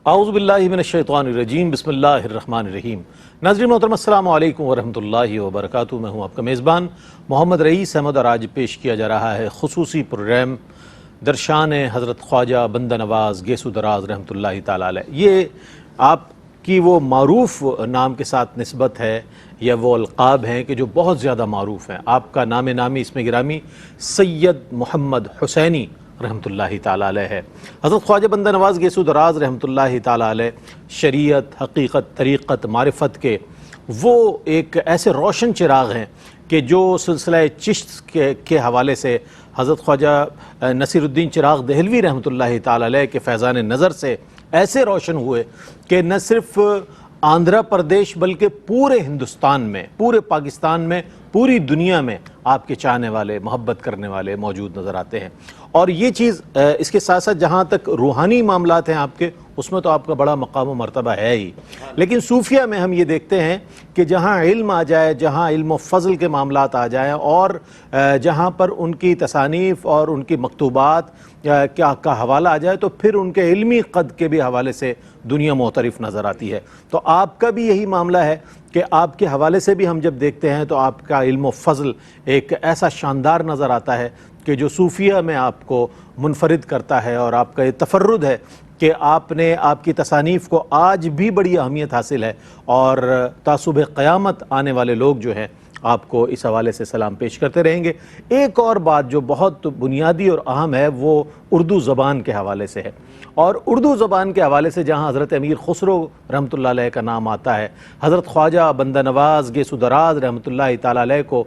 اعوذ باللہ من الشیطان الرجیم، بسم اللہ الرحمن الرحیم۔ ناظرین محترم، السلام علیکم ورحمۃ اللہ وبرکاتہ۔ میں ہوں آپ کا میزبان محمد رئیس احمد، اور آج پیش کیا جا رہا ہے خصوصی پروگرام درشان حضرت خواجہ بندہ نواز گیسو دراز رحمۃ اللہ تعالی علیہ۔ یہ آپ کی وہ معروف نام کے ساتھ نسبت ہے یا وہ القاب ہیں کہ جو بہت زیادہ معروف ہیں۔ آپ کا نام نامی اسم گرامی سید محمد حسینی رحمۃ اللہ تعالی علیہ ہے۔ حضرت خواجہ بندہ نواز گیسو دراز رحمۃ اللہ تعالی علیہ شریعت، حقیقت، طریقت، معرفت کے وہ ایک ایسے روشن چراغ ہیں کہ جو سلسلہ چشت کے حوالے سے حضرت خواجہ نصیر الدین چراغ دہلوی رحمۃ اللہ تعالی علیہ کے فیضان نظر سے ایسے روشن ہوئے کہ نہ صرف آندھرا پردیش بلکہ پورے ہندوستان میں، پورے پاکستان میں، پوری دنیا میں آپ کے چاہنے والے، محبت کرنے والے موجود نظر آتے ہیں۔ اور یہ چیز اس کے ساتھ ساتھ جہاں تک روحانی معاملات ہیں آپ کے، اس میں تو آپ کا بڑا مقام و مرتبہ ہے ہی، لیکن صوفیہ میں ہم یہ دیکھتے ہیں کہ جہاں علم آ جائے، جہاں علم و فضل کے معاملات آ جائیں، اور جہاں پر ان کی تصانیف اور ان کی مکتوبات کا حوالہ آ جائے، تو پھر ان کے علمی قد کے بھی حوالے سے دنیا معترف نظر آتی ہے۔ تو آپ کا بھی یہی معاملہ ہے کہ آپ کے حوالے سے بھی ہم جب دیکھتے ہیں تو آپ کا علم و فضل ایک ایسا شاندار نظر آتا ہے کہ جو صوفیہ میں آپ کو منفرد کرتا ہے، اور آپ کا یہ تفرد ہے کہ آپ نے آپ کی تصانیف کو آج بھی بڑی اہمیت حاصل ہے، اور تا صبح قیامت آنے والے لوگ جو ہیں آپ کو اس حوالے سے سلام پیش کرتے رہیں گے۔ ایک اور بات جو بہت بنیادی اور اہم ہے وہ اردو زبان کے حوالے سے ہے، اور اردو زبان کے حوالے سے جہاں حضرت امیر خسرو رحمۃ اللہ علیہ کا نام آتا ہے، حضرت خواجہ بندہ نواز گیسو دراز رحمۃ اللہ تعالی علیہ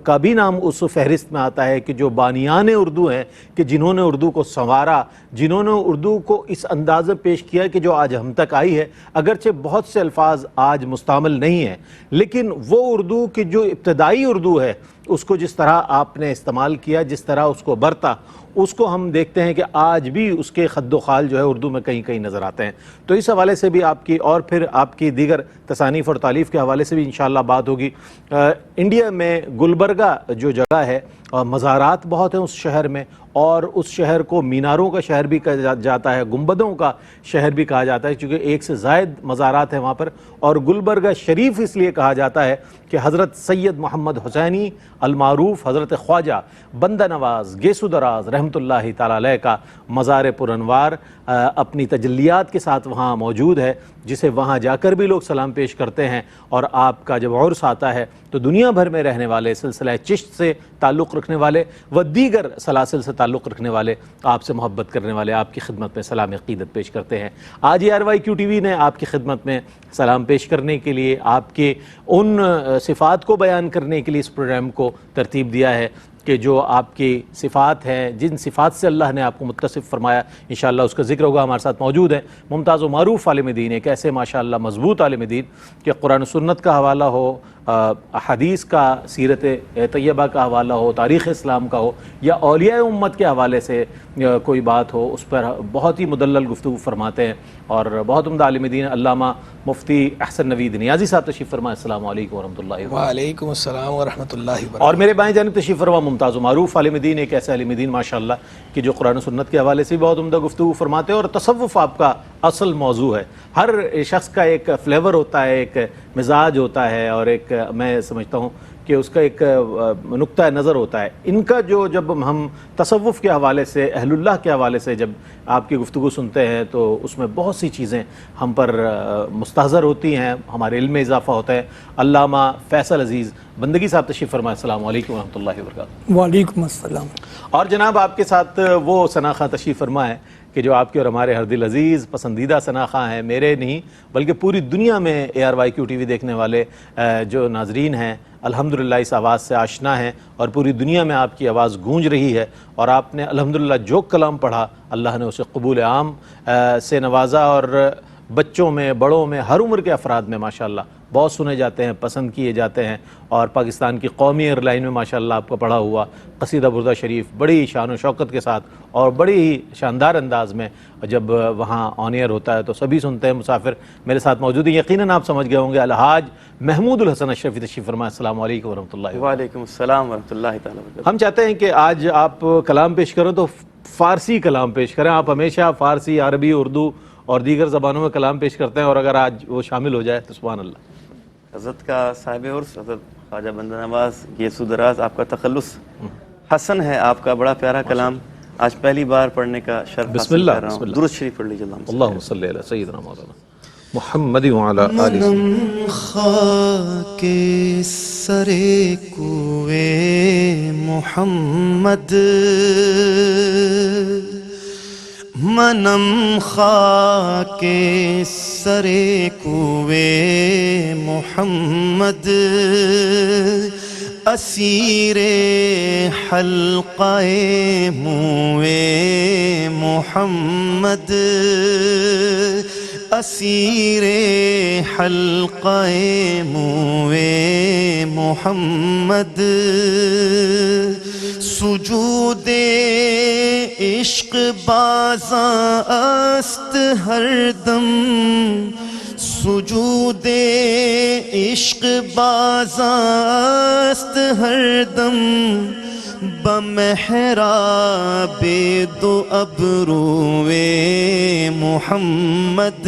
کا بھی نام اس فہرست میں آتا ہے کہ جو بانیان اردو ہیں، کہ جنہوں نے اردو کو سنوارا، جنہوں نے اردو کو اس انداز میں پیش کیا کہ جو آج ہم تک آئی ہے۔ اگرچہ بہت سے الفاظ آج مستعمل نہیں ہیں، لیکن وہ اردو کی جو ابتدائی اردو ہے اس کو جس طرح آپ نے استعمال کیا، جس طرح اس کو برتا، اس کو ہم دیکھتے ہیں کہ آج بھی اس کے خد و خال جو ہے اردو میں کہیں کہیں نظر آتے ہیں۔ تو اس حوالے سے بھی آپ کی، اور پھر آپ کی دیگر تصانیف اور تالیف کے حوالے سے بھی انشاءاللہ بات ہوگی۔ انڈیا میں گلبرگہ جو جگہ ہے، مزارات بہت ہیں اس شہر میں، اور اس شہر کو میناروں کا شہر بھی کہا جاتا ہے، گنبدوں کا شہر بھی کہا جاتا ہے، چونکہ ایک سے زائد مزارات ہیں وہاں پر۔ اور گلبرگہ شریف اس لیے کہا جاتا ہے کہ حضرت سید محمد حسینی المعروف حضرت خواجہ بندہ نواز گیسو دراز رحمۃ اللہ تعالی علیہ کا مزار پرانوار اپنی تجلیات کے ساتھ وہاں موجود ہے، جسے وہاں جا کر بھی لوگ سلام پیش کرتے ہیں۔ اور آپ کا جب عرس آتا ہے تو دنیا بھر میں رہنے والے، سلسلہ چشت سے تعلق رکھنے والے و دیگر سلاسل سے تعلق رکھنے والے، آپ سے محبت کرنے والے آپ کی خدمت میں سلام عقیدت پیش کرتے ہیں۔ آج ARYQ TV نے آپ کی خدمت میں سلام پیش کرنے کے لیے، آپ کے ان صفات کو بیان کرنے کے لیے اس پروگرام کو ترتیب دیا ہے کہ جو آپ کی صفات ہیں، جن صفات سے اللہ نے آپ کو متصف فرمایا، انشاءاللہ اس کا ذکر ہوگا۔ ہمارے ساتھ موجود ہیں ممتاز و معروف عالم دین، ایک ایسے ماشاءاللہ مضبوط عالم دین کہ قرآن و سنت کا حوالہ ہو، حدیث کا، سیرت طیبہ کا حوالہ ہو، تاریخ اسلام کا ہو، یا اولیاء امت کے حوالے سے کوئی بات ہو، اس پر بہت ہی مدلل گفتگو فرماتے ہیں، اور بہت عمدہ عالم دین علامہ مفتی احسن نوید نیازی صاحب تشریف فرما۔ السلام علیکم ورحمۃ اللہ وبرکاتہ۔ وعلیکم السلام ورحمۃ اللہ وبرکاتہ۔ اور میرے بائیں جانب تشریف فرما ممتاز و معروف عالم دین، ایک ایسے عالم دین ماشاءاللہ کہ جو قرآن و سنت کے حوالے سے بہت عمدہ گفتگو فرماتے ہیں، اور تصوف آپ کا اصل موضوع ہے۔ ہر شخص کا ایک فلیور ہوتا ہے، ایک مزاج ہوتا ہے، اور ایک میں سمجھتا ہوں کہ اس کا ایک نقطہ نظر ہوتا ہے۔ ان کا جو جب ہم تصوف کے حوالے سے، اہل اللہ کے حوالے سے جب آپ کی گفتگو سنتے ہیں تو اس میں بہت سی چیزیں ہم پر مستحضر ہوتی ہیں، ہمارے علم میں اضافہ ہوتا ہے۔ علامہ فیصل عزیز بندگی صاحب تشریف فرمائے۔ السلام علیکم ورحمۃ اللہ وبرکاتہ۔ وعلیکم السلام۔ اور جناب آپ کے ساتھ وہ ثناخواں تشریف فرما ہے کہ جو آپ کے اور ہمارے ہر دل عزیز پسندیدہ ثناخواں ہیں، میرے نہیں بلکہ پوری دنیا میں ARYQ TV دیکھنے والے جو ناظرین ہیں الحمدللہ اس آواز سے آشنا ہیں، اور پوری دنیا میں آپ کی آواز گونج رہی ہے، اور آپ نے الحمدللہ جو کلام پڑھا اللہ نے اسے قبول عام سے نوازا، اور بچوں میں، بڑوں میں، ہر عمر کے افراد میں ماشاءاللہ بہت سنے جاتے ہیں، پسند کیے جاتے ہیں۔ اور پاکستان کی قومی ایئر لائن میں ماشاءاللہ آپ کا پڑھا ہوا قصیدہ بردہ شریف بڑی شان و شوکت کے ساتھ اور بڑی ہی شاندار انداز میں جب وہاں آن ایئر ہوتا ہے تو سبھی سنتے ہیں۔ مسافر میرے ساتھ موجود ہیں، یقیناً آپ سمجھ گئے ہوں گے، الحاج محمود الحسن اشرفی تشریف فرمائے۔ السلام علیکم ورحمۃ اللہ۔ وعلیکم السلام ورحمۃ اللہ تعالیٰ وبرکاتہ۔ ہم چاہتے ہیں کہ آج آپ کلام پیش کریں تو فارسی کلام پیش کریں۔ آپ ہمیشہ فارسی، عربی، اردو اور دیگر زبانوں میں کلام پیش کرتے ہیں، اور اگر آج وہ شامل ہو جائے تو سبحان اللہ۔ حضرت کا صاحب عرس حضرت خواجہ بندہ نواز گیسو دراز، آپ کا تخلص حسن ہے، آپ کا بڑا پیارا کلام آج پہلی بار پڑھنے کا شرف بسم حاصل اللہ، کر رہا بسم ہوں۔ اللہ۔ درود شریف پڑھ لیجیے اللہم صلی اللہم صلی علی سیدنا مولانا محمد وعلی آلہ سیدنا۔ منم خاک سر کوئے محمد، منم خاک سر کوئے محمد، اسیر حلقہ موئے محمد، اسیر حلقہ موئے محمد، سجود عشق بازاں است ہر دم، سجود عشق بازاں است ہر دم، بمحراب دو ابروئے محمد،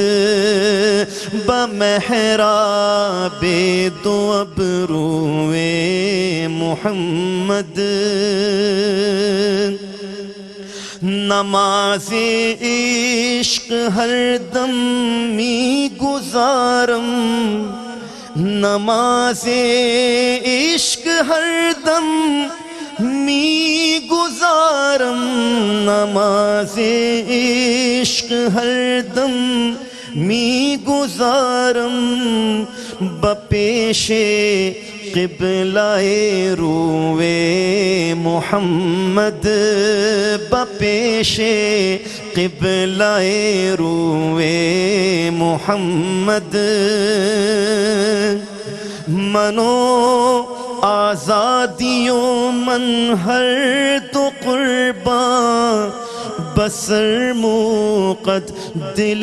بمحراب دو ابروئے محمد، نماز عشق ہر دم می گزارم، نماز عشق ہر دم می گزارم، نماز عشق ہر دم می گزارم، بپیش قبلہ روئے محمد، بپیش قبلہ روئے محمد، منو آزادیوں من ہر تو قرباں، بسر موقد دل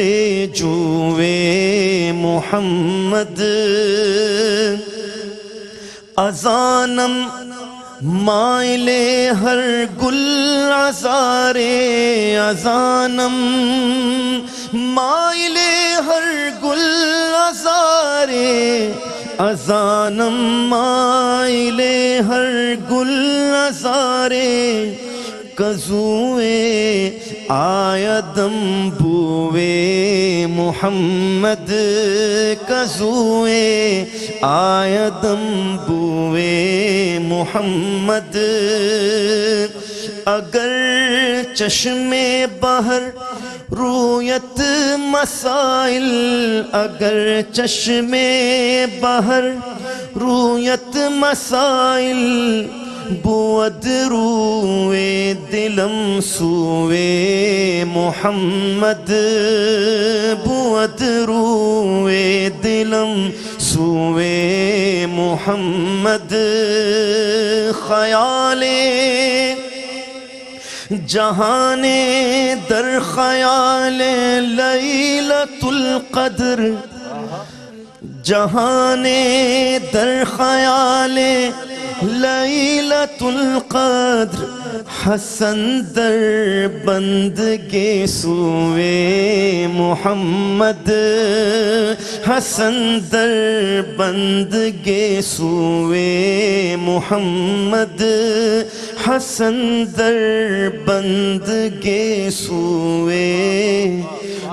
جوئے محمد، اذانم مائل ہر گل عذارے، اذانم مائل ہر گل عذارے، اذانم مائل ہر گل عذارے، کزوئے آیدم بوئے محمد، کزوئے آیدم بوئے محمد، اگر چشم بہر رویت مسائل، اگر چشم بہر رویت مسائل، بود روئے دلم سوئے محمد، بود روئے دلم سوئے محمد، خیال جہان در خیال لیلۃ القدر، جہان در خیال لیلۃ القدر، حسن در بندگی سوئے محمد، حسن در بندگی سوئے محمد، حسن در بندگی سوئے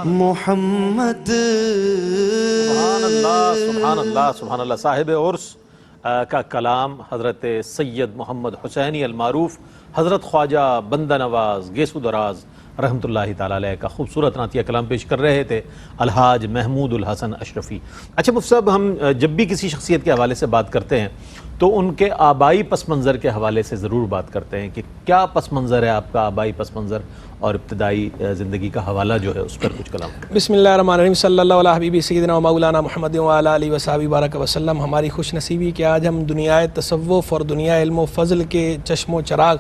محمد۔ سبحان اللہ، سبحان اللہ، سبحان اللہ۔ صاحب عرس کا کلام حضرت سید محمد حسینی المعروف حضرت خواجہ بندہ نواز گیسو دراز رحمۃ اللہ تعالیٰ علیہ کا خوبصورت نعتیہ کلام پیش کر رہے تھے الحاج محمود الحسن اشرفی۔ اچھا مفتی صاحب، ہم جب بھی کسی شخصیت کے حوالے سے بات کرتے ہیں تو ان کے آبائی پس منظر کے حوالے سے ضرور بات کرتے ہیں کہ کیا پس منظر ہے آپ کا، آبائی پس منظر اور ابتدائی زندگی کا حوالہ جو ہے اس پر کچھ کلام۔ بسم اللہ الرحمن الرحیم، صلی اللہ علیہ حبیبی سیدنا و مولانا محمد وعلی آلہ وصحبہ بارک وسلم۔ ہماری خوش نصیبی کہ آج ہم دنیا تصوف اور دنیا علم و فضل کے چشم و چراغ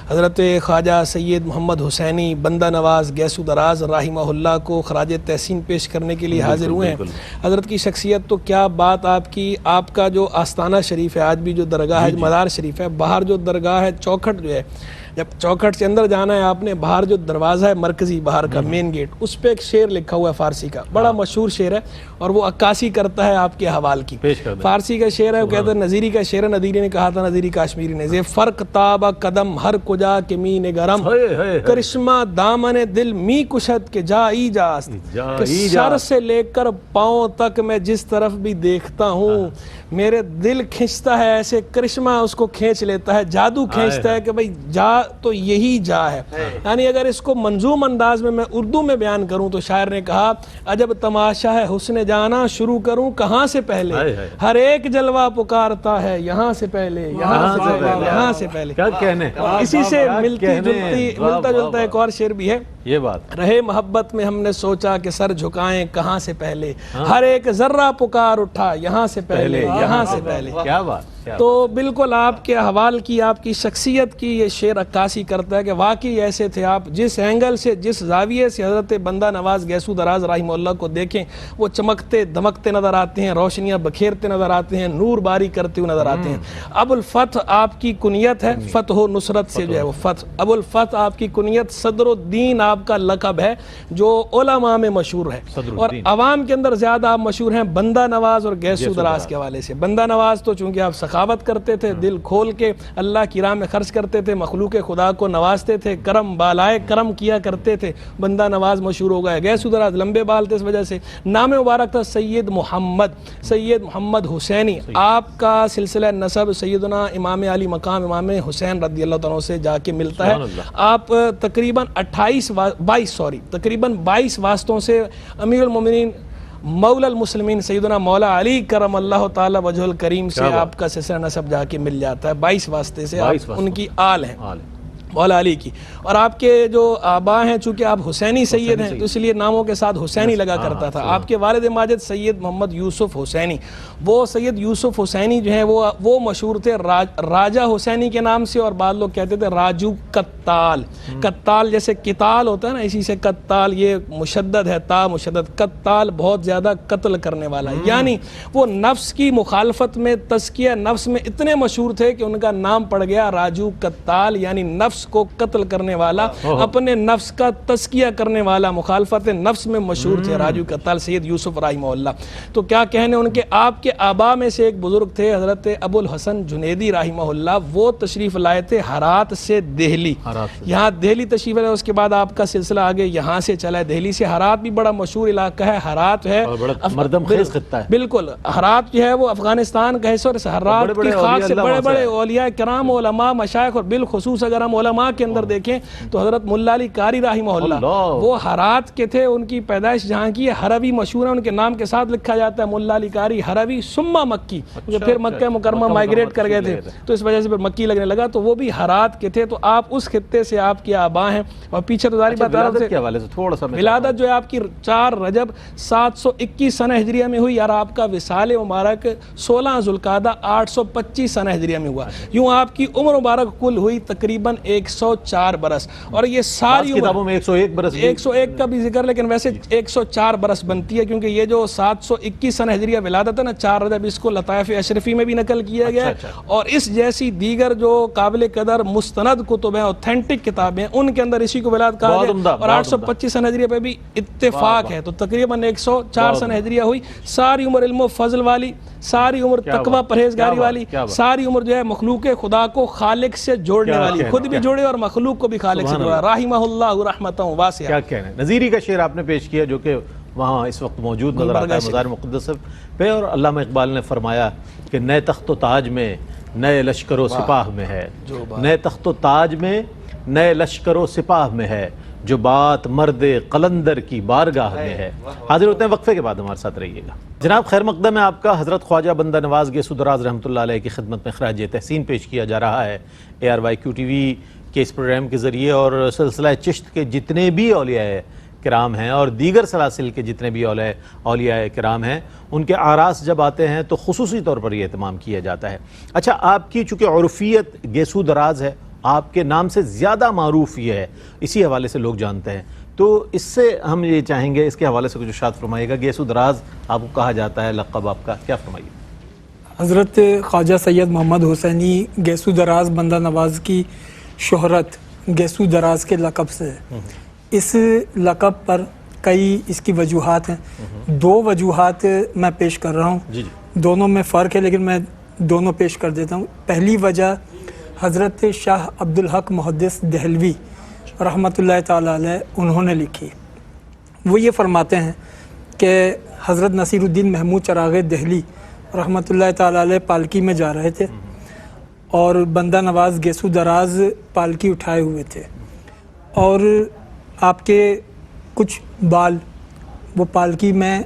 حضرت خواجہ سید محمد حسینی بندہ نواز گیسو دراز رحمہ اللہ کو خراج تحسین پیش کرنے کے لیے حاضر ہوئے ہیں۔ حضرت کی شخصیت تو کیا بات آپ کی، آپ کا جو آستانہ شریف ہے، آج بھی جو درگاہ ہے مدار شریف ہے، باہر جو درگاہ ہے چوکھٹ جو ہے، جب چوکھٹ سے اندر جانا ہے آپ نے، باہر جو دروازہ ہے مرکزی باہر کا مین گیٹ، اس پہ ایک شعر لکھا ہوا ہے فارسی کا، بڑا مشہور شعر ہے اور وہ عکاسی کرتا ہے آپ کے حوال کی. پیش کر دیں. فارسی کا شعر ہے، وہ کہتا ہے نظیری کا شعر ہے، نظیری نے کہا تھا، نظیری کاشمیری نے، زی فرق تابہ قدم ہر کجا کے می نگرم، کرشمہ دامن دل می کشت کے جا ای جاست، کہ سر سے لے کر پاؤں تک میں جس طرف بھی دیکھتا ہوں میرے دل کھینچتا ہے، ایسے کرشمہ اس کو کھینچ لیتا ہے، جادو کھینچتا ہے کہ بھئی جا تو یہی جا ہے. یعنی اگر اس کو منظوم انداز میں اردو میں بیان کروں تو شاعر نے کہا، عجب تماشا ہے حسن جانا، شروع کروں کہاں سے پہلے، ہر ایک جلوہ پکارتا ہے یہاں سے پہلے، یہاں سے پہلے، یہاں سے پہلے. کیا کہنے، اسی سے ملتا جلتا ایک اور شعر بھی ہے، یہ بات رہے محبت میں ہم نے سوچا کہ سر جھکائیں کہاں سے پہلے، ہر ایک ذرہ پکار اٹھا یہاں سے پہلے، یہاں سے پہلے. کیا بات. تو بالکل آپ کے حوال کی، آپ کی شخصیت کی یہ شعر عکاسی کرتا ہے کہ واقعی ایسے تھے آپ. جس اینگل سے، جس زاویے سے حضرت بندہ نواز گیسو دراز رحمہ اللہ کو دیکھیں، وہ چمکتے دمکتے نظر آتے ہیں، روشنیاں بکھیرتے نظر آتے ہیں، نور باری کرتے ہوئے نظر آتے ہیں. ابو الفتح آپ کی کنیت ہے، فتح و نصرت سے جو ہے وہ فتح. ابو الفتح آپ کی کنیت، صدر الدین آپ کا لقب ہے جو علماء میں مشہور ہے، اور عوام کے اندر زیادہ آپ مشہور ہیں بندہ نواز اور گیسو دراز کے حوالے سے. بندہ نواز تو چونکہ آپ سخاوت کرتے تھے، دل کھول کے اللہ کی راہ میں خرچ کرتے تھے، مخلوق خدا کو نوازتے تھے، کرم بالائے کرم کیا کرتے تھے، بندہ نواز مشہور ہو گئے. گیسو دراز لمبے بال تھے، اس وجہ سے نام مبارک تھا سید محمد حسینی. آپ کا سلسلہ نسب سیدنا امام علی مقام امام حسین رضی اللہ عنہ سے جا کے ملتا ہے. آپ تقریباً 22 واسطوں سے امیر المومنین مولا المسلمین سیدنا مولا علی کرم اللہ تعالی وجہ الکریم سے آپ کا سلسلہ نسب جا کے مل جاتا ہے. 22 واسطے سے آپ ان کی آل ہیں مولا علی کی. اور آپ کے جو آبا ہیں، چونکہ آپ حسینی سید ہیں تو اس لیے ناموں کے ساتھ حسینی لگا کرتا تھا. آپ کے والد ماجد سید محمد یوسف حسینی، وہ سید یوسف حسینی جو ہیں وہ مشہور تھے راجہ حسینی کے نام سے، اور بعض لوگ کہتے تھے راجو قتال. قتال جیسے قتال ہوتا ہے نا، اسی سے قتال، یہ مشدد ہے، تا مشدد، قتال بہت زیادہ قتل کرنے والا. یعنی وہ نفس کی مخالفت میں، تزکیہ نفس میں اتنے مشہور تھے کہ ان کا نام پڑ گیا راجو قتال، یعنی نفس کو قتل کرنے والا، اپنے نفس کا تزکیہ کرنے والا، مخالفت نفس میں مشہور تھے راجو قتال سید یوسف رحمہ اللہ. تو کیا کہنے ان کے. آپ کے آبا میں سے ایک بزرگ تھے حضرت ابو الحسن جنیدی رحمہ اللہ، وہ تشریف لائے تھے ہرات سے دہلی. یہاں دہلی تشریف لائے، اس کے بعد آپ کا سلسلہ آگے یہاں سے چلا ہے دہلی سے. ہرات بھی بڑا مشہور علاقہ ہے. ہرات ہے مردم خیز خطہ ہے، بالکل. ہرات جو ہے وہ افغانستان کا حصہ، اور ہرات کی خاک سے بڑے بڑے اولیاء کرام، علماء، مشائخ، اور بالخصوص اگر ہم علماء کے اندر دیکھیں تو حضرت ملا علی قاری رحمہ اللہ وہ ہرات کے تھے. ان کی پیدائش جہاں کی ہے، ہروی مشہور ہے، ان کے نام کے ساتھ لکھا جاتا ہے ملا علی قاری ہروی ثم مکی، پھر مکہ مکرمہ مائگریٹ کر گئے تھے تو اس وجہ سے پھر مکی لگنے لگا. تو وہ بھی ہرات کے تھے. تو آپ اس خطے سے آپ کے آبا ہیں. اور پیچھے تو ظاہر بات ہے، ولادت جو ہے آپ کی 4 رجب 721 سنہ ہجریہ میں ہوئی، اور آپ کا وصال مبارک 16 ذوالقعدہ 825 سنہ ہجریہ میں ہوا. یوں آپ کی عمر مبارک کل ہوئی تقریباً 104 برس. اور یہ ساری کتابوں میں 101 برس، 101 کا بھی ذکر، لیکن ویسے 104 برس بنتی ہے، کیونکہ یہ جو 721 سنہ ہجریہ ولادت ہے نا 4 رجب، اس کو لطائف اشرفی میں بھی نقل کیا گیا ہے. اور اس جیسی دیگر جو قابل قدر مستند کتب ہیں، اوتھینٹک کتابیں، ان کے اندر اسی کو ولادت کہا گیا. اور 825 سنہ ہجریہ پہ بھی اتفاق ہے. تو تقریباً 104 سنہ ہجریہ ہوئی. ساری عمر علم و فضل والی، ساری عمر تقوی پرہیزگاری والی، ساری عمر جو ہے مخلوق خدا کو خالق سے جوڑنے والی، خود بھی جوڑے اور مخلوق کو بھی خالق سے جوڑا، رحمہ اللہ رحمۃ واسعہ. کیا کہنا ہے. نظیری کا شعر آپ نے پیش کیا جو کہ وہاں اس وقت موجود نظر آتا ہے مزار مقدس پہ. اور علامہ اقبال نے فرمایا کہ نئے تخت و تاج میں نئے لشکر و سپاہ میں ہے، نئے تخت و تاج میں نئے لشکر و سپاہ میں ہے، جو بات مرد قلندر کی بارگاہ میں ہے. حاضر ہوتے ہیں وقفے کے بعد، ہمارے ساتھ رہیے گا. جناب خیر مقدم ہے آپ کا. حضرت خواجہ بندہ نواز گیسو دراز رحمۃ اللہ علیہ کی خدمت میں خراج تحسین پیش کیا جا رہا ہے ARYQ TV کے اس پروگرام کے ذریعے. اور سلسلہ چشت کے جتنے بھی اولیاء کرام ہیں اور دیگر سلاسل کے جتنے بھی اولیاء کرام ہیں، ان کے آراس جب آتے ہیں تو خصوصی طور پر یہ اہتمام کیا جاتا ہے. اچھا، آپ کی چونکہ عرفیت گیسو دراز ہے، آپ کے نام سے زیادہ معروف یہ ہے، اسی حوالے سے لوگ جانتے ہیں. تو اس سے ہم یہ چاہیں گے، اس کے حوالے سے کچھ ارشاد فرمائیے گا. گیسو دراز آپ کو کہا جاتا ہے، لقب آپ کا کیا فرمائیے؟ حضرت خواجہ سید محمد حسینی گیسو دراز بندہ نواز کی شہرت گیسو دراز کے لقب سے ہے۔ اس لقب پر کئی اس کی وجوہات ہیں، دو وجوہات میں پیش کر رہا ہوں، دونوں میں فرق ہے لیکن میں دونوں پیش کر دیتا ہوں۔ پہلی وجہ حضرت شاہ عبدالحق محدث دہلوی رحمۃ اللہ تعالیٰ علیہ انہوں نے لکھی۔ وہ یہ فرماتے ہیں کہ حضرت نصیر الدین محمود چراغ دہلی رحمۃ اللہ تعالیٰ علیہ پالکی میں جا رہے تھے اور بندہ نواز گیسو دراز پالکی اٹھائے ہوئے تھے، اور آپ کے کچھ بال وہ پالکی میں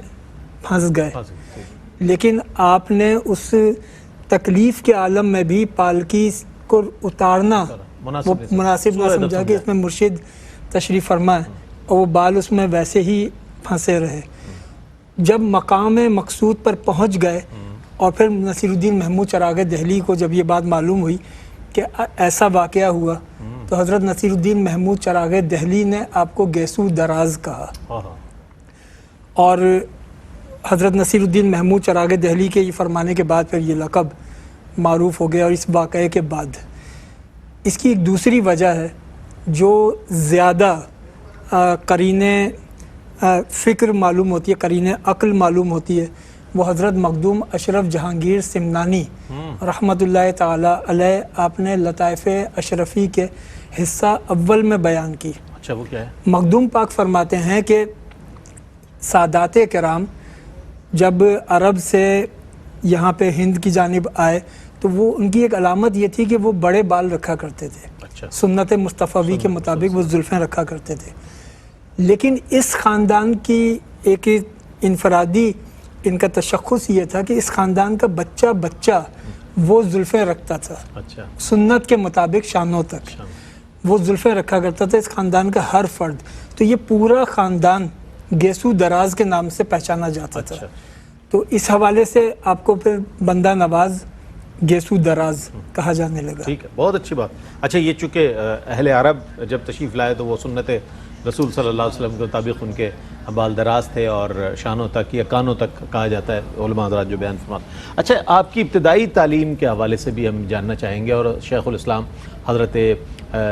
پھنس گئے، لیکن آپ نے اس تکلیف کے عالم میں بھی پالکی کو اتارنا وہ مناسب نہ سمجھا کہ اس میں مرشد تشریف فرما ہے، اور وہ بال اس میں ویسے ہی پھنسے رہے۔ جب مقام مقصود پر پہنچ گئے اور پھر نصیر الدین محمود چراغ دہلی کو جب یہ بات معلوم ہوئی کہ ایسا واقعہ ہوا، تو حضرت نصیر الدین محمود چراغ دہلی نے آپ کو گیسو دراز کہا، اور حضرت نصیر الدین محمود چراغ دہلی کے یہ فرمانے کے بعد پھر یہ لقب معروف ہو گیا۔ اور اس واقعے کے بعد اس کی ایک دوسری وجہ ہے جو زیادہ قرین فکر معلوم ہوتی ہے، قرین عقل معلوم ہوتی ہے، وہ حضرت مخدوم اشرف جہانگیر سمنانی رحمۃ اللہ تعالی علیہ آپ نے لطائف اشرفی کے حصہ اول میں بیان کی۔ اچھا، وہ کیا ہے؟ مخدوم پاک فرماتے ہیں کہ سادات کرام جب عرب سے یہاں پہ ہند کی جانب آئے تو وہ ان کی ایک علامت یہ تھی کہ وہ بڑے بال رکھا کرتے تھے، سنت مصطفی کے مطابق وہ زلفیں رکھا کرتے تھے، لیکن اس خاندان کی ایک انفرادی ان کا تشخص یہ تھا کہ اس خاندان کا بچہ وہ زلفیں رکھتا تھا، سنت کے مطابق شانوں تک وہ زلفیں رکھا کرتا تھا، اس خاندان کا ہر فرد۔ تو یہ پورا خاندان گیسو دراز کے نام سے پہچانا جاتا تھا، تو اس حوالے سے آپ کو پھر بندہ نواز گیسو دراز کہا جانے لگا۔ ٹھیک ہے، بہت اچھی بات۔ اچھا، یہ چونکہ اہل عرب جب تشریف لائے تو وہ سنت رسول صلی اللہ علیہ وسلم کے مطابق ان کے بال دراز تھے اور شانوں تک یا کانوں تک کہا جاتا ہے، علماء حضرات جو بیان فرماتے ہیں۔ اچھا، آپ کی ابتدائی تعلیم کے حوالے سے بھی ہم جاننا چاہیں گے، اور شیخ الاسلام حضرت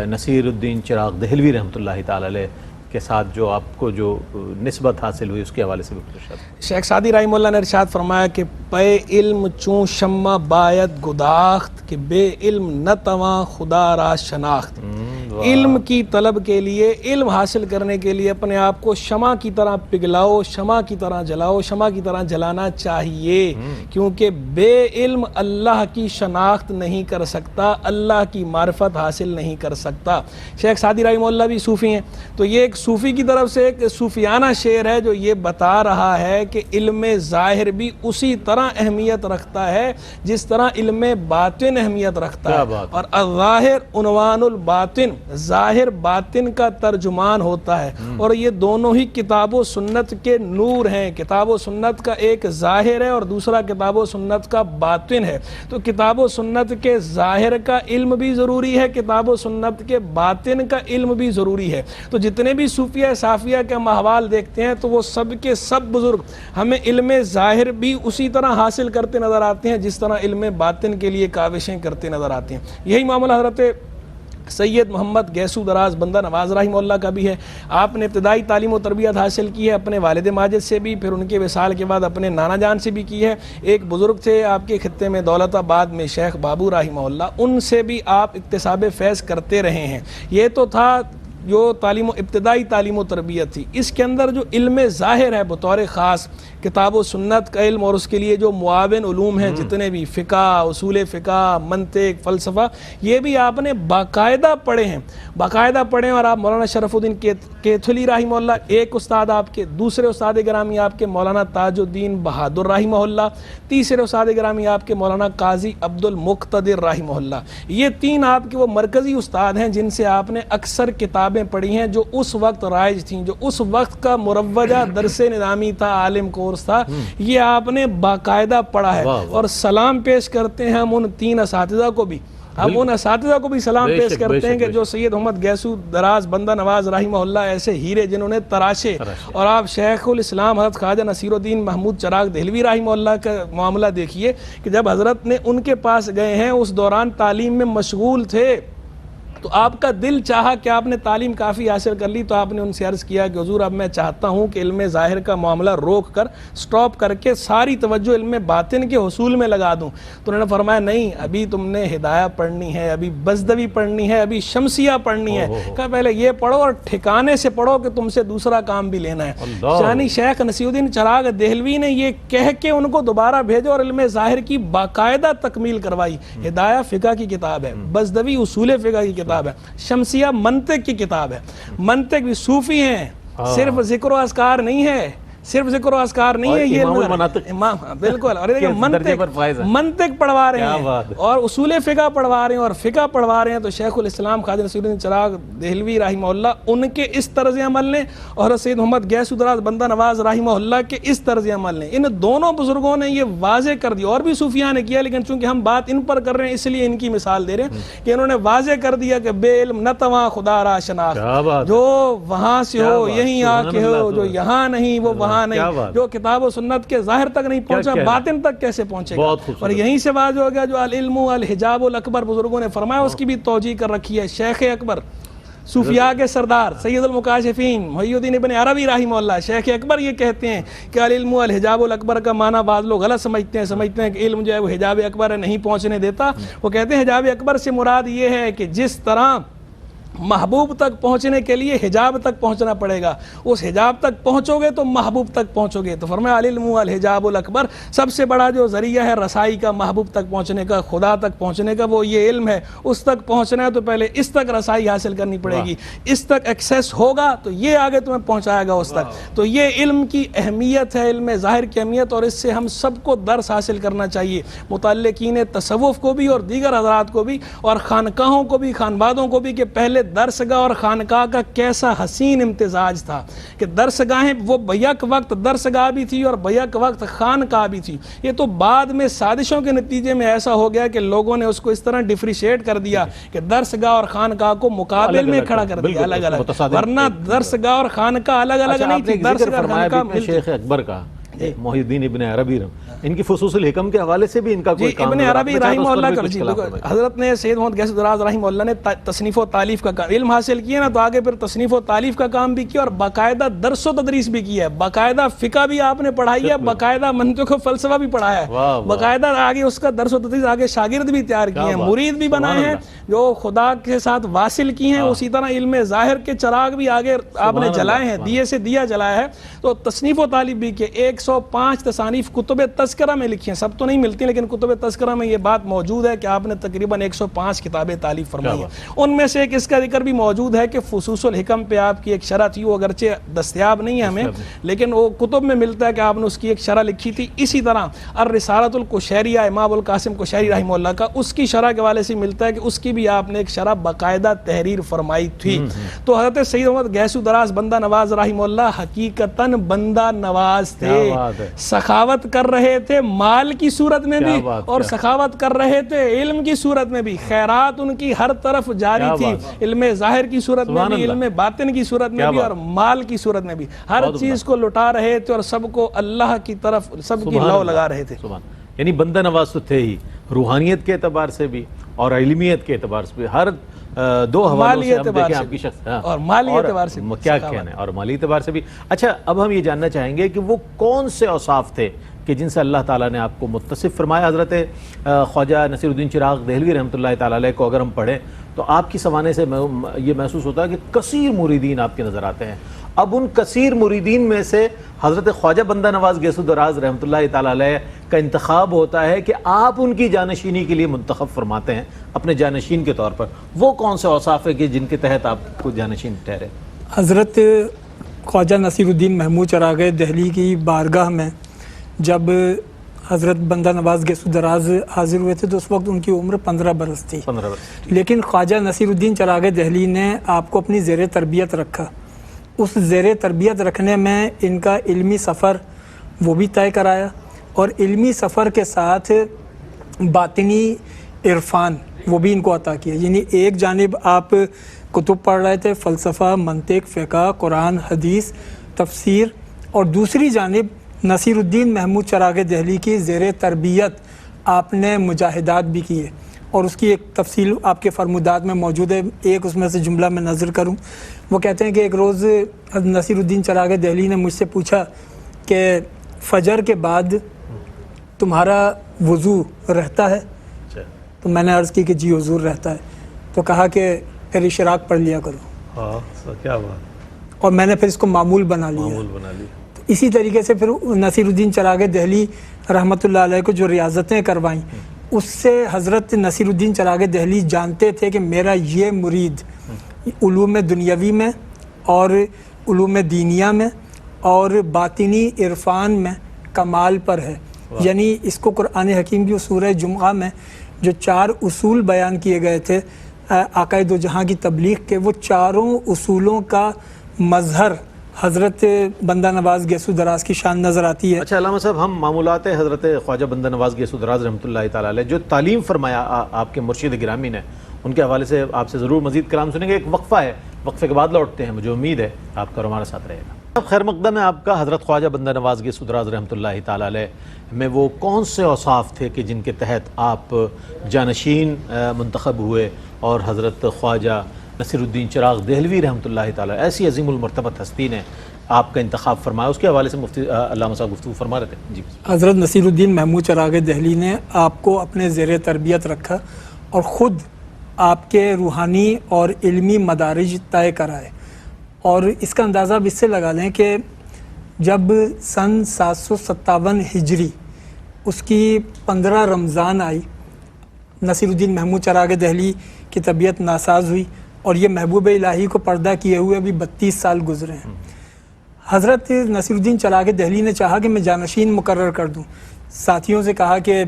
نصیر الدین چراغ دہلوی رحمۃ اللہ تعالی علیہ کے ساتھ جو آپ کو جو نسبت حاصل ہوئی اس کے حوالے سے بھی کچھ ارشاد۔ شیخ سعدی رحمہ اللہ نے ارشاد فرمایا کہ پے علم چون شمع باید گداخت کہ بے علم نہ تواں خدا را شناخت۔ علم کی طلب کے لیے، علم حاصل کرنے کے لیے اپنے آپ کو شمع کی طرح پگھلاؤ، شمع کی طرح جلاؤ، شمع کی طرح جلانا چاہیے، کیونکہ بے علم اللہ کی شناخت نہیں کر سکتا، اللہ کی معرفت حاصل نہیں کر سکتا۔ شیخ سعدی رحمہ اللہ بھی صوفی ہیں، تو یہ ایک صوفی کی طرف سے ایک صوفیانہ شعر ہے جو یہ بتا رہا ہے کہ علم ظاہر بھی اسی طرح اہمیت رکھتا ہے جس طرح علم باطن اہمیت رکھتا ہے، اور الظاہر عنوان الباطن، ظاہر باطن کا ترجمان ہوتا ہے، اور یہ دونوں ہی کتاب و سنت کے نور ہیں۔ کتاب و سنت کا ایک ظاہر ہے اور دوسرا کتاب و سنت کا باطن ہے، تو کتاب و سنت کے ظاہر کا علم بھی ضروری ہے، کتاب و سنت کے باطن کا علم بھی ضروری ہے۔ تو جتنے بھی صوفیہ صافیہ کے ہم احوال دیکھتے ہیں تو وہ سب کے سب بزرگ ہمیں علم ظاہر بھی اسی طرح حاصل کرتے نظر آتے ہیں جس طرح علم باطن کے لیے کاوشیں کرتے نظر آتے ہیں۔ یہی معاملہ حضرت سید محمد گیسو دراز بندہ نواز رحمہ اللہ کا بھی ہے۔ آپ نے ابتدائی تعلیم و تربیت حاصل کی ہے اپنے والد ماجد سے بھی، پھر ان کے وصال کے بعد اپنے نانا جان سے بھی کی ہے۔ ایک بزرگ تھے آپ کے خطے میں دولت آباد میں شیخ بابو رحمہ اللہ، ان سے بھی آپ اکتساب فیض کرتے رہے ہیں۔ یہ تو تھا جو ابتدائی تعلیم و تربیت تھی۔ اس کے اندر جو علم ظاہر ہے بطور خاص کتاب و سنت کا علم، اور اس کے لیے جو معاون علوم ہیں جتنے بھی فقہ، اصول فقہ، منطق، فلسفہ، یہ بھی آپ نے باقاعدہ پڑھے ہیں، اور آپ مولانا شرف الدین کیتھلی رحمہ اللہ ایک استاد آپ کے، دوسرے استاد گرامی آپ کے مولانا تاج الدین بہادر رحمہ اللہ، تیسرے استاد گرامی آپ کے مولانا قاضی عبد المقتدر رحمہ اللہ۔ یہ تین آپ کے وہ مرکزی استاد ہیں جن سے آپ نے اکثر کتابیں پڑھی ہیں جو اس وقت رائج تھیں، جو اس وقت کا مروجہ درس نظامی تھا، عالم کورس تھا، یہ آپ نے باقاعدہ پڑھا ہے۔ اور سلام پیش کرتے ہیں ہم ان تین اساتذہ کو بھی، ہم ان اساتذہ کو بھی سلام پیش کرتے ہیں کہ جو سید محمد گیسو دراز بندہ نواز رحمہ اللہ ایسے ہیرے جنہوں نے تراشے۔ اور آپ شیخ الاسلام حضرت خواجہ نصیر الدین محمود چراغ دہلوی رحمہ اللہ کا معاملہ دیکھیے کہ جب حضرت نے ان کے پاس گئے ہیں اس دوران تعلیم میں مشغول تھے، تو آپ کا دل چاہا کہ آپ نے تعلیم کافی حاصل کر لی، تو آپ نے ان سے عرض کیا کہ حضور اب میں چاہتا ہوں کہ علم ظاہر کا معاملہ روک کر سٹاپ کر کے ساری توجہ علم باطن کے حصول میں لگا دوں. تو انہوں نے فرمایا نہیں، ابھی تم نے ہدایہ پڑھنی ہے، ابھی بزدوی پڑھنی ہے، ابھی شمسیہ پڑھنی ہے. کہا پہلے یہ پڑھو اور ٹھکانے سے پڑھو کہ تم سے دوسرا کام بھی لینا ہے. یعنی شیخ نصیر الدین چراغ دہلوی نے یہ کہہ کے ان کو دوبارہ بھیجو اور علم ظاہر کی باقاعدہ تکمیل کروائی. ہدایہ فقہ کی کتاب ہے، بزدوی اصول فقہ کی کتاب ہے، شمسیہ منطق کی کتاب ہے. منطق بھی صوفی ہیں، صرف ذکر و اذکار نہیں ہے، صرف ذکر و اذکار نہیں ہے، یہ امام بالکل. اور منطق پڑھوا رہے ہیں اور اصول فقہ پڑھوا رہے ہیں اور فقہ پڑھوا رہے ہیں. تو شیخ الاسلام خواجہ نصیر الدین چراغ دہلوی رحمہ اللہ ان کے اس طرز عمل نے اور سید محمد غیث الدراز بندہ نواز رحمہ اللہ کے اس طرز عمل نے، ان دونوں بزرگوں نے یہ واضح کر دیا. اور بھی صوفیاء نے کیا، لیکن چونکہ ہم بات ان پر کر رہے ہیں اس لیے ان کی مثال دے رہے ہیں کہ انہوں نے واضح کر دیا کہ بے علم نہ تواں خدا را شناخت، جو وہاں سے ہو یہیں آ کے ہو، جو یہاں نہیں وہ وہاں نہیں، جو کتاب و سنت کے ظاہر تک نہیں پہنچا باطن تک کیسے پہنچے گا. اور یہیں سے واضح ہو گیا جو العلم الحجاب الاکبر بزرگوں نے فرمایا، اس کی بھی توجیہ کر رکھی ہے. شیخ اکبر صوفیاء کے سردار سید المکاشفین محی الدین ابن عربی رحمہ اللہ، شیخ اکبر یہ کہتے ہیں کہ العلم الحجاب الاکبر کا معنی بعض لوگ غلط سمجھتے ہیں کہ علم جو ہے وہ حجاب اکبر ہے، نہیں پہنچنے دیتا. وہ کہتے ہیں حجاب اکبر سے مراد یہ ہے کہ جس طرح محبوب تک پہنچنے کے لیے حجاب تک پہنچنا پڑے گا، اس حجاب تک پہنچو گے تو محبوب تک پہنچو گے. تو فرمایا العلم الحجاب الاکبر، سب سے بڑا جو ذریعہ ہے رسائی کا، محبوب تک پہنچنے کا، خدا تک پہنچنے کا، وہ یہ علم ہے. اس تک پہنچنا ہے تو پہلے اس تک رسائی حاصل کرنی پڑے گی، اس تک ایکسیس ہوگا تو یہ آگے تمہیں پہنچائے گا اس تک. تو یہ علم کی اہمیت ہے، علم ظاہر کی اہمیت، اور اس سے ہم سب کو درس حاصل کرنا چاہیے، متعلقین تصوف کو بھی اور دیگر حضرات کو بھی اور خانقاہوں کو بھی، خانبادوں کو بھی، کہ پہلے درسگاہ اور خانقاہ کا کیسا حسین امتزاج تھا کہ درسگاہیں وہ بیک وقت درسگاہ بھی تھی اور بیک وقت خانقاہ بھی تھی. یہ تو بعد میں سازشوں کے نتیجے میں ایسا ہو گیا کہ لوگوں نے اس کو اس طرح ڈیفریشیٹ کر دیا کہ درسگاہ اور خانقاہ کو مقابل میں کھڑا کر دیا الگ الگ، ورنہ درسگاہ اور خانقاہ الگ الگ نہیں تھی. درسگاہ اور خانقاہ شیخ اکبر کا محی الدین ابن عربی ان کی فصوص الحکم کے حوالے سے بھی ان کا کوئی کام ابن عربی رحمہ اللہ کا حضرت نے سید محمد غیث الدراز رحمہ اللہ نے تصنیف و تالیف کا علم حاصل کیا نا، تو آگے پھر تصنیف و تالیف کا کام بھی کیا اور باقاعدہ درس و تدریس بھی کیا ہے، باقاعدہ فقہ بھی آپ نے پڑھائی ہے، باقاعدہ منطق و فلسفہ بھی پڑھایا ہے، باقاعدہ آگے اس کا درس و تدریس آگے شاگرد بھی تیار کیے ہیں، مرید بھی بنائے ہیں جو خدا کے ساتھ واصل کی ہیں. اسی طرح علم ظاہر کے چراغ بھی آگے آپ نے جلائے ہیں، دیے سے دیا جلایا ہے. تو تصنیف و تالیف بھی کہ 105 تصانیف کتب تذکرہ میں لکھی ہیں، سب تو نہیں ملتی لیکن کتب تذکرہ میں یہ بات موجود ہے کہ آپ نے تقریباً 105 کتابیں تالیف فرمائی ہیں. ان میں سے ایک اس کا ذکر بھی موجود ہے کہ فصوص الحکم پہ آپ کی ایک شرح تھی، وہ اگرچہ دستیاب نہیں ہے ہمیں لیکن وہ کتب میں ملتا ہے کہ آپ نے اس کی ایک شرح لکھی تھی. اسی طرح الرسالۃ القشیریہ امام القاسم قشیری رحمہ اللہ کا، اس کی شرح کے حوالے سے ملتا ہے کہ اس کی بھی آپ نے ایک شرح باقاعدہ تحریر فرمائی تھی. تو حضرت سید محمد غیث الدراز بندہ نواز رحمہ اللہ حقیقتاً بندہ نواز تھے، سخاوت کر رہے تھے مال کی صورت میں بھی اور سخاوت کر رہے تھے علم کی صورت میں بھی. خیرات ان کی ہر طرف جاری تھی، علم ظاہر کی صورت میں بھی، علم باطن کی صورت میں بھی اور مال کی صورت میں بھی. ہر چیز کو لٹا رہے تھے اور سب کو اللہ کی طرف سب کی لو لگا رہے تھے. یعنی بندہ نواز تو تھے ہی روحانیت کے اعتبار سے بھی اور علمیت کے اعتبار سے بھی، ہر دو حوالوں سے ہم دیکھیں آپ کی شخص اور مالی اعتبار سے کیا کہنا ہے اور مالی اعتبار سے بھی. اچھا اب ہم یہ جاننا چاہیں گے کہ وہ کون سے اوصاف تھے کہ جن سے اللہ تعالیٰ نے آپ کو متصف فرمایا. حضرت خواجہ نصیر الدین چراغ دہلوی رحمۃ اللہ تعالیٰ علیہ کو اگر ہم پڑھیں تو آپ کی سوانے سے یہ محسوس ہوتا ہے کہ کثیر مریدین آپ کے نظر آتے ہیں. اب ان کثیر مریدین میں سے حضرت خواجہ بندہ نواز غیث الدراز رحمۃ اللہ تعالیٰ علیہ کا انتخاب ہوتا ہے کہ آپ ان کی جانشینی کے لیے منتخب فرماتے ہیں اپنے جانشین کے طور پر. وہ کون سے اوصاف ہے کہ جن کے تحت آپ کو جانشین ٹھہرے؟ حضرت خواجہ نصیر الدین محمود چراغ دہلی کی بارگاہ میں جب حضرت بندہ نواز غیث الدراز حاضر ہوئے تھے تو اس وقت ان کی عمر 15 برس تھی. لیکن خواجہ نصیر الدین چراغ دہلی نے آپ کو اپنی زیر تربیت رکھا. اس زیر تربیت رکھنے میں ان کا علمی سفر وہ بھی طے کرایا اور علمی سفر کے ساتھ باطنی عرفان وہ بھی ان کو عطا کیا. یعنی ایک جانب آپ کتب پڑھ رہے تھے، فلسفہ، منطق، فقہ، قرآن، حدیث، تفسیر، اور دوسری جانب نصیر الدین محمود چراغ دہلی کی زیر تربیت آپ نے مجاہدات بھی کیے اور اس کی ایک تفصیل آپ کے فرمودات میں موجود ہے. ایک اس میں سے جملہ میں نظر کروں. وہ کہتے ہیں کہ ایک روز نصیر الدین چراغ دہلی نے مجھ سے پوچھا کہ فجر کے بعد تمہارا وضو رہتا ہے؟ تو میں نے عرض کی کہ جی حضور رہتا ہے. تو کہا کہ پھر اشراق پڑھ لیا کرو. کیا بات. اور میں نے پھر اس کو معمول بنا لیا. تو اسی طریقے سے پھر نصیر الدین چراغ دہلی رحمۃ اللہ علیہ کو جو ریاضتیں کروائیں اس سے حضرت نصیر الدین چراغ دہلی جانتے تھے کہ میرا یہ مرید علوم دنیاوی میں اور علوم دینیہ میں اور باطنی عرفان میں کمال پر ہے. یعنی اس کو قرآن حکیم کی سورہ جمعہ میں جو 4 اصول بیان کیے گئے تھے آقا دو جہاں کی تبلیغ کے، وہ چاروں اصولوں کا مظہر حضرت بندہ نواز گیسو دراز کی شان نظر آتی ہے. اچھا علامہ صاحب، ہم معمولات حضرت خواجہ بندہ نواز گیسو دراز رحمۃ اللہ تعالیٰ علیہ جو تعلیم فرمایا آپ کے مرشد گرامی نے، ان کے حوالے سے آپ سے ضرور مزید کلام سنیں گے. ایک وقفہ ہے، وقفے کے بعد لوٹتے ہیں. مجھے امید ہے آپ کا ہمارے ساتھ رہے گا. خیر مقدم ہے آپ کا. حضرت خواجہ بندہ نواز گیسو دراز رحمۃ اللہ تعالیٰ علیہ میں وہ کون سے اوصاف تھے کہ جن کے تحت آپ جانشین منتخب ہوئے اور حضرت خواجہ نصیر الدین چراغ دہلوی رحمۃ اللہ تعالیٰ ایسی عظیم المرتبت ہستی نے آپ کا انتخاب فرمایا؟ اس کے حوالے سے مفتی علامہ صاحب گفتگو فرما رہے تھے. جی. حضرت نصیر الدین محمود چراغ دہلی نے آپ کو اپنے زیر تربیت رکھا اور خود آپ کے روحانی اور علمی مدارج طے کرائے. اور اس کا اندازہ اب اس سے لگا لیں کہ جب سن 757 ہجری اس کی 15 رمضان آئی، نصیر الدین محمود چراغ دہلی کی طبیعت ناساز ہوئی اور یہ محبوب الہی کو پردہ کیے ہوئے ابھی 32 سال گزرے ہیں. حضرت نصیر الدین چراغ دہلی نے چاہا کہ میں جانشین مقرر کر دوں. ساتھیوں سے کہا کہ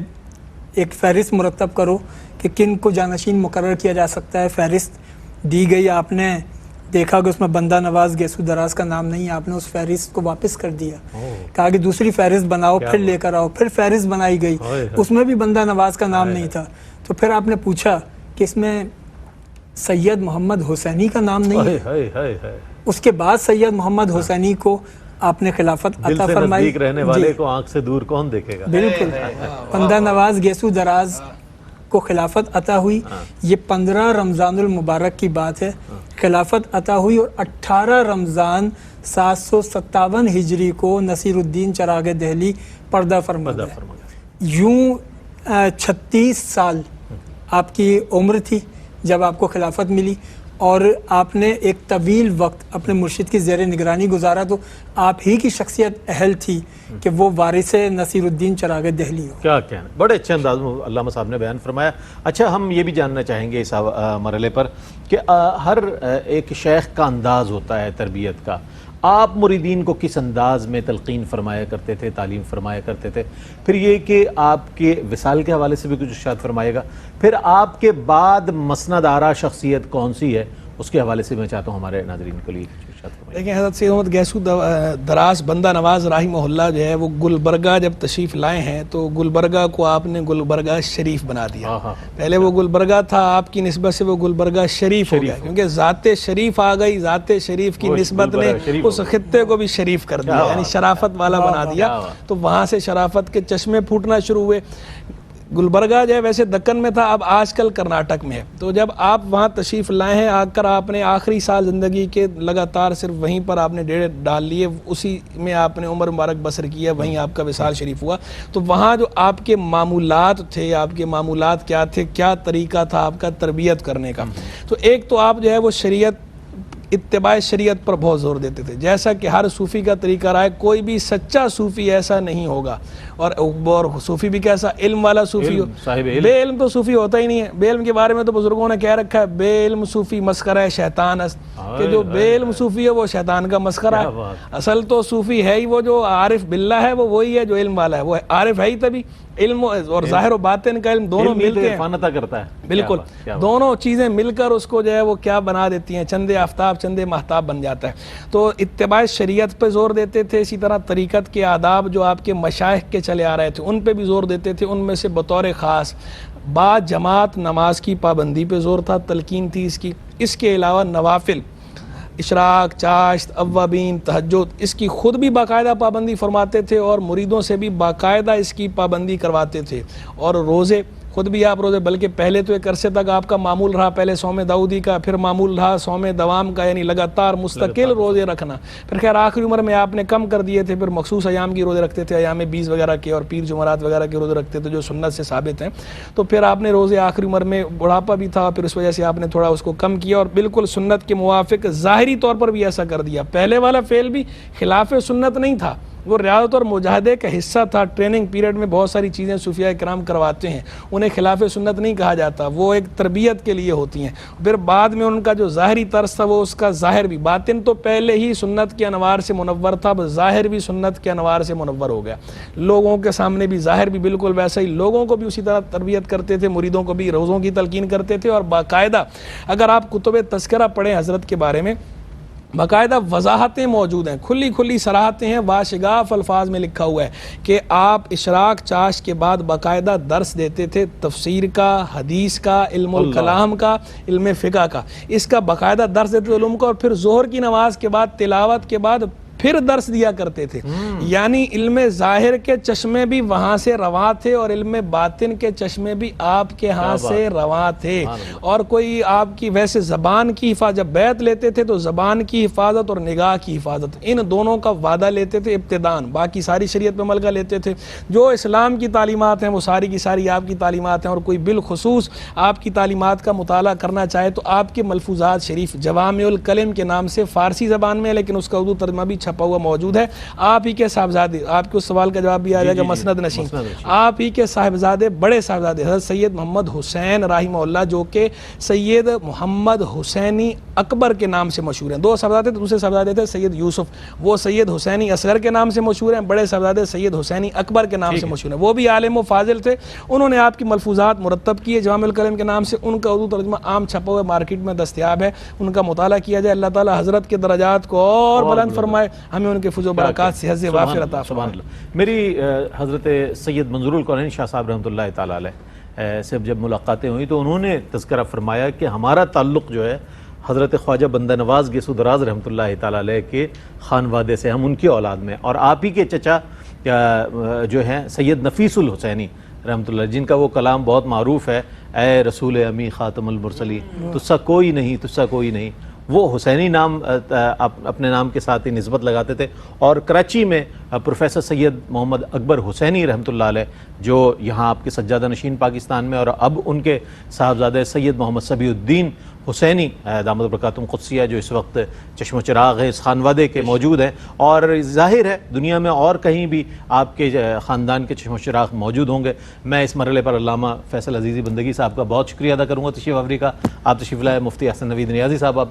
ایک فہرست مرتب کرو کہ کن کو جانشین مقرر کیا جا سکتا ہے. فہرست دی گئی. آپ نے دیکھا کہ اس میں بندہ نواز گیسو دراز کا نام نہیں ہے. آپ نے اس فہرست کو واپس کر دیا. کہا کہ دوسری فہرست بناؤ، پھر لے کر آؤ. پھر فہرست بنائی گئی، اس میں بھی بندہ نواز کا نام نہیں تھا. تو پھر آپ نے پوچھا کہ اس میں سید محمد حسینی کا نام نہیں ہے. اس کے بعد سید محمد حسینی کو آپ نے خلافت عطا فرمائی. نزدیک رہنے والے کو آنکھ سے دور کون دیکھے گا. بالکل. بندہ نواز گیسو دراز کو خلافت عطا ہوئی. یہ 15 رمضان المبارک کی بات ہے. خلافت عطا ہوئی اور 18 رمضان 757 ہجری کو نصیر الدین چراغ دہلی پردہ فرما گئے. یوں 36 سال آپ کی عمر تھی جب آپ کو خلافت ملی اور آپ نے ایک طویل وقت اپنے مرشد کی زیر نگرانی گزارا. تو آپ ہی کی شخصیت اہل تھی کہ وہ وارث نصیر الدین چراغ دہلی ہو. کیا کہنا، بڑے اچھے انداز میں علامہ صاحب نے بیان فرمایا. اچھا، ہم یہ بھی جاننا چاہیں گے اس مرحلے پر کہ ہر ایک شیخ کا انداز ہوتا ہے تربیت کا. آپ مریدین کو کس انداز میں تلقین فرمایا کرتے تھے، تعلیم فرمایا کرتے تھے؟ پھر یہ کہ آپ کے وصال کے حوالے سے بھی کچھ ارشاد فرمائے گا. پھر آپ کے بعد مسند آرا شخصیت کون سی ہے، اس کے حوالے سے میں چاہتا ہوں ہمارے ناظرین کے لیے کچھ ارشاد فرمائے. دیکھیں، حضرت سید محمد گیسو دراز بندہ نواز رحمہ اللہ جو ہے وہ گلبرگہ جب تشریف لائے ہیں تو گلبرگہ کو آپ نے گلبرگہ شریف بنا دیا. پہلے وہ گلبرگہ تھا، آپ کی نسبت سے وہ گلبرگہ شریف ہو گیا کیونکہ ذات شریف آ گئی. ذات شریف کی نسبت نے اس خطے کو بھی شریف کر دیا، یعنی شرافت والا بنا دیا. تو وہاں سے شرافت کے چشمے پھوٹنا شروع ہوئے. گلبرگہ جو ہے ویسے دکن میں تھا، اب آج کل کرناٹک میں ہے. تو جب آپ وہاں تشریف لائے ہیں، آ کر آپ نے آخری سال زندگی کے لگاتار صرف وہیں پر آپ نے ڈیرے ڈال لیے، اسی میں آپ نے عمر مبارک بسر کیا، وہیں آپ کا وصال شریف ہوا. تو وہاں جو آپ کے معمولات تھے، آپ کے معمولات کیا تھے، کیا طریقہ تھا آپ کا تربیت کرنے کا؟ تو ایک تو آپ جو ہے وہ شریعت، اتباع شریعت پر بہت زور دیتے تھے. جیسا کہ ہر صوفی کا طریقہ رہا ہے، کوئی بھی سچا صوفی ایسا نہیں ہوگا. اور صوفی بھی کیسا؟ علم والا صوفی ہو. بے علم تو صوفی ہوتا ہی نہیں ہے. بے علم کے بارے میں تو بزرگوں نے کہہ رکھا ہے بے علم صوفی مسخرہ ہے شیطان است، کہ جو بے علم صوفی ہے وہ شیطان کا مسخرہ ہے. اصل تو صوفی ہے ہی وہ جو عارف باللہ ہے، وہ وہی ہے جو علم والا ہے. وہ عارف ہے ہی تبھی علم اور ظاہر و باطن کا علم دونوں مل کے عرفانتہ کرتا ہے. بالکل، دونوں چیزیں مل کر اس کو جو ہے وہ کیا بنا دیتی ہیں، چندے آفتاب چندے مہتاب بن جاتا ہے. تو اتباع شریعت پہ زور دیتے تھے. اسی طرح طریقت کے آداب جو آپ کے مشائخ کے چلے آ رہے تھے ان پہ بھی زور دیتے تھے. ان میں سے بطور خاص با جماعت نماز کی پابندی پہ زور تھا، تلقین تھی اس کی. اس کے علاوہ نوافل، اشراق، چاشت، اوابین، تہجد، اس کی خود بھی باقاعدہ پابندی فرماتے تھے اور مریدوں سے بھی باقاعدہ اس کی پابندی کرواتے تھے. اور روزے خود بھی آپ روزے، بلکہ پہلے تو ایک عرصے تک آپ کا معمول رہا، پہلے صوم داؤدی کا، پھر معمول رہا صوم دوام کا، یعنی لگاتار مستقل روزے رکھنا. پھر خیر آخری عمر میں آپ نے کم کر دیے تھے، پھر مخصوص ایام کی روزے رکھتے تھے، ایام 20 وغیرہ کے اور پیر جمعرات وغیرہ کے روزے رکھتے تھے جو سنت سے ثابت ہیں. تو پھر آپ نے روزے آخری عمر میں بڑھاپا بھی تھا، پھر اس وجہ سے آپ نے تھوڑا اس کو کم کیا اور بالکل سنت کے موافق ظاہری طور پر بھی ایسا کر دیا. پہلے والا فعل بھی خلاف سنت نہیں تھا، وہ ریاضت اور مجاہدے کا حصہ تھا. ٹریننگ پیریڈ میں بہت ساری چیزیں صوفیاء کرام کرواتے ہیں، انہیں خلاف سنت نہیں کہا جاتا، وہ ایک تربیت کے لیے ہوتی ہیں. پھر بعد میں ان کا جو ظاہری طرز تھا وہ اس کا ظاہر بھی، باطن تو پہلے ہی سنت کے انوار سے منور تھا، اب ظاہر بھی سنت کے انوار سے منور ہو گیا. لوگوں کے سامنے بھی ظاہر بھی بالکل ویسا ہی، لوگوں کو بھی اسی طرح تربیت کرتے تھے، مریدوں کو بھی روزوں کی تلقین کرتے تھے. اور باقاعدہ اگر آپ کتب تذکرہ پڑھیں حضرت کے بارے میں، باقاعدہ وضاحتیں موجود ہیں، کھلی صراحتیں ہیں، واشگاف الفاظ میں لکھا ہوا ہے کہ آپ اشراق چاش کے بعد باقاعدہ درس دیتے تھے، تفسیر کا، حدیث کا، علم الکلام کا، علم فقہ کا، اس کا باقاعدہ درس دیتے تھے علوم کا. اور پھر ظہر کی نماز کے بعد تلاوت کے بعد پھر درس دیا کرتے تھے. یعنی علم ظاہر کے چشمے بھی وہاں سے رواں تھے اور علم باطن کے چشمے بھی آپ کے ہاں سے رواں تھے. اور کوئی آپ کی ویسے زبان کی حفاظت، جب بیعت لیتے تھے تو زبان کی حفاظت اور نگاہ کی حفاظت، ان دونوں کا وعدہ لیتے تھے ابتداءً. باقی ساری شریعت پہ عمل کا لیتے تھے، جو اسلام کی تعلیمات ہیں وہ ساری کی ساری آپ کی تعلیمات ہیں. اور کوئی بالخصوص آپ کی تعلیمات کا مطالعہ کرنا چاہے تو آپ کے ملفوظات شریف جوامع الکلم کے نام سے فارسی زبان میں، لیکن اس کا اردو ترجمہ بھی چھپا ہوا موجود ہے. آپ ہی کے صاحبزادے، آپ کے اس سوال کا جواب بھی آ جائے گا، مسند نشین، آپ ہی کے صاحبزادے، بڑے صاحبزادے حضرت سید محمد حسین رحمہ اللہ، جو کہ سید محمد حسینی اکبر کے نام سے مشہور ہیں. دو صاحبزادے تھے، دوسرے صاحبزادے تھے سید یوسف، وہ سید حسینی اصغر کے نام سے مشہور ہیں. بڑے صاحبزادے سید حسینی اکبر کے نام سے مشہور ہیں. وہ بھی عالم و فاضل تھے، انہوں نے آپ کی ملفوظات مرتب کیے جوامع الکلم کے نام سے. ان کا اردو ترجمہ عام چھپا ہوا مارکیٹ میں دستیاب ہے، ان کا مطالعہ کیا جائے. اللہ تعالی حضرت کے درجات کو اور بلند فرمائے، ہمیں ان کے فضل و برکات سے حظ وافر عطا فرمائے. میری حضرت سید منظور الکونین شاہ صاحب رحمۃ اللہ تعالی علیہ سے جب ملاقاتیں ہوئی تو انہوں نے تذکرہ فرمایا کہ ہمارا تعلق جو ہے حضرت خواجہ بندہ نواز گیسو دراز رحمۃ اللہ تعالی علیہ کے خانوادے سے، ہم ان کی اولاد میں، اور آپ ہی کے چچا جو ہیں سید نفیس الحسینی رحمۃ اللہ، جن کا وہ کلام بہت معروف ہے، اے رسول امی خاتم المرسلین تجھ سا کوئی نہیں، تجھ سا کوئی نہیں. وہ حسینی نام اپنے نام کے ساتھ ہی نسبت لگاتے تھے. اور کراچی میں پروفیسر سید محمد اکبر حسینی رحمۃ اللہ علیہ، جو یہاں آپ کے سجادہ نشین پاکستان میں، اور اب ان کے صاحبزادے سید محمد صبیح الدین حسینی دامت برکاتہم قدسیہ، جو اس وقت چشم و چراغ ہے اس خانوادے کے موجود ہیں. اور ظاہر ہے دنیا میں اور کہیں بھی آپ کے خاندان کے چشم و چراغ موجود ہوں گے. میں اس مرحلے پر علامہ فیصل عزیزی بندگی صاحب کا بہت شکریہ ادا کروں گا تشریف آوری کا. آپ تشریف لائے، مفتی احسن نوید نیازی صاحب آپ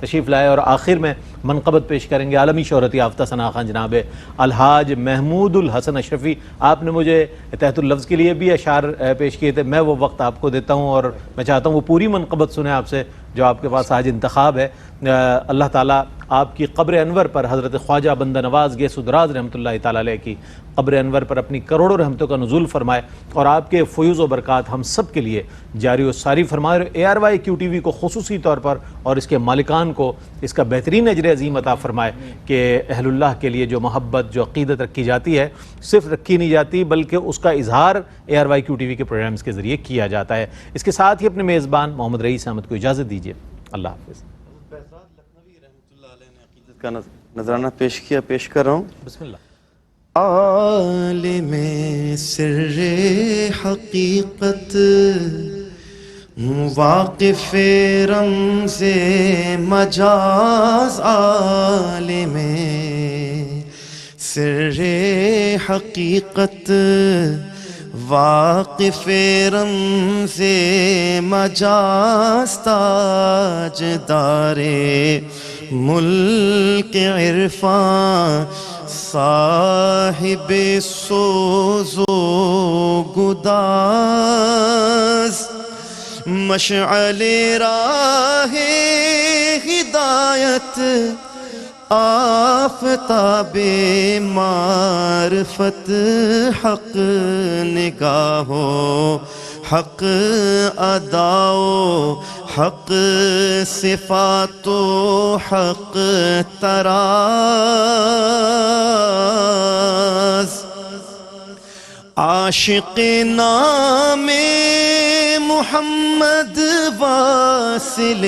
تشریف لائے، اور آخر میں منقبت پیش کریں گے عالمی شہرت یافتہ ثنا خان جناب الحاج محمود الحسن اشرفی. آپ نے مجھے تحت اللفظ کے لیے بھی اشعار پیش کیے تھے، میں وہ وقت آپ کو دیتا ہوں اور میں چاہتا ہوں وہ پوری منقبت سنیں آپ سے جو آپ کے پاس آج انتخاب ہے. اللہ تعالیٰ آپ کی قبر انور پر، حضرت خواجہ بندہ نواز گیسو دراز رحمۃ اللہ تعالیٰ علیہ کی قبر انور پر اپنی کروڑوں رحمتوں کا نزول فرمائے، اور آپ کے فیوز و برکات ہم سب کے لیے جاری و ساری فرمائے. اور ARYQTV کو خصوصی طور پر اور اس کے مالکان کو اس کا بہترین اجر عظیم عطا فرمائے کہ اہل اللہ کے لیے جو محبت، جو عقیدت رکھی جاتی ہے، صرف رکھی نہیں جاتی بلکہ اس کا اظہار ARYQTV کے پروگرامز کے ذریعے کیا جاتا ہے. اس کے ساتھ ہی اپنے میزبان محمد رئیس احمد کو اجازت دیجیے. اللہ حافظ. کا نذرانہ پیش کیا، پیش کر رہا ہوں. بسم اللہ. عالم سر حقیقت، واقف رمز مجاز، عالم سر حقیقت، واقف رمز مجاز، تاجدار ملک عرفان، صاحب سوز و گداز، مشعل راہ ہدایت، آفتاب معرفت، حق نگاہو حق اداؤ، حق صفات و حق تراز، عاشق نام محمد واصل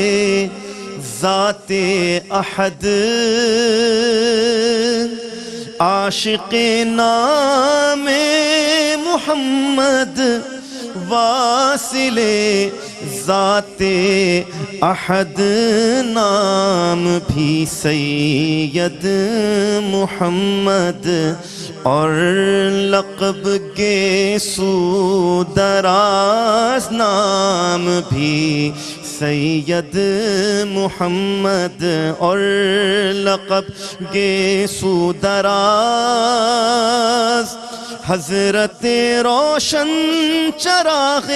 ذات احد عاشق نام محمد واصل ذات احد نام بھی سید محمد اور لقب گیسو دراز نام بھی سید محمد اور لقب گیسو دراز حضرت روشن چراغ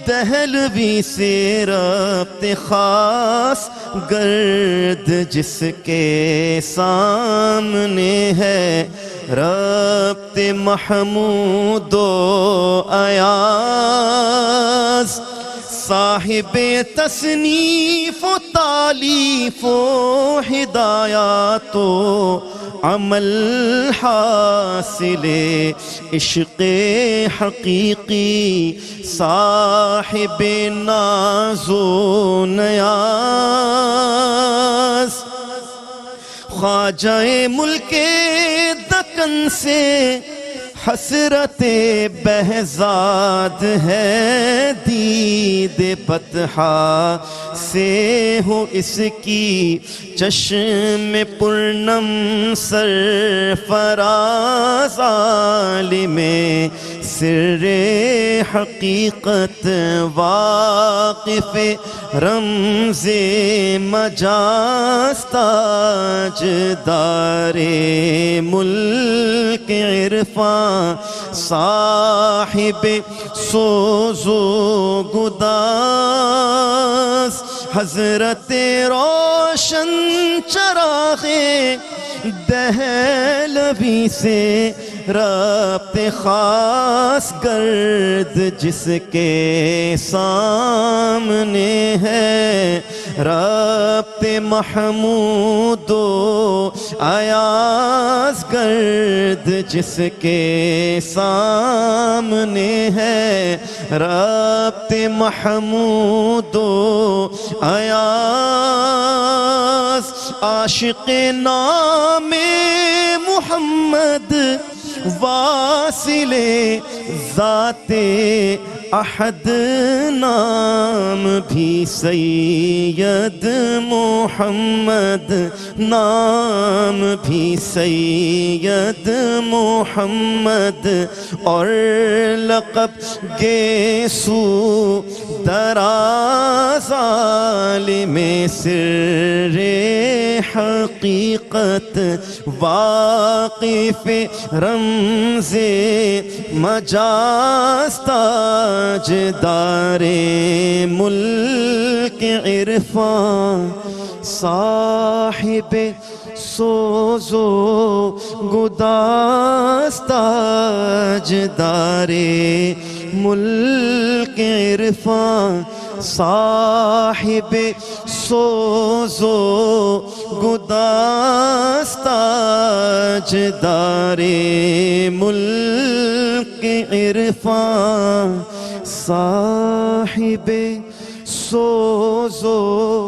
دہلوی سے ربط خاص گرد جس کے سامنے ہے ربط محمود و ایاز صاحب تصنیف و تالیف و ہدایات و عمل حاصل عشق حقیقی صاحب ناز و نیاز خواجہ ملک دکن سے حسرت بہزاد ہے دید بطحا سے ہو اس کی چشم پرنم سرفراز عالم سر حقیقت واقف رمز مجاز تاجدار ملک عرفان صاحب سوز و گداز حضرت روشن چراغ دہلوی سے ربط خاص گرد جس کے سامنے ہے ربط محمود و ایاز گرد جس کے سامنے ہے ربط محمود و ایاز عاشق نام محمد واصل ذات احد نام بھی سید محمد نام بھی سید محمد اور لقب گیسو دراز عالم سر حقیقت واقف رمز مجاز تاجدار ملک عرفان صاحب سوز و گداز تاجدار ملک عرفان صاحب سوز و گداز تاجدار ملک عرفان صاحب سوز و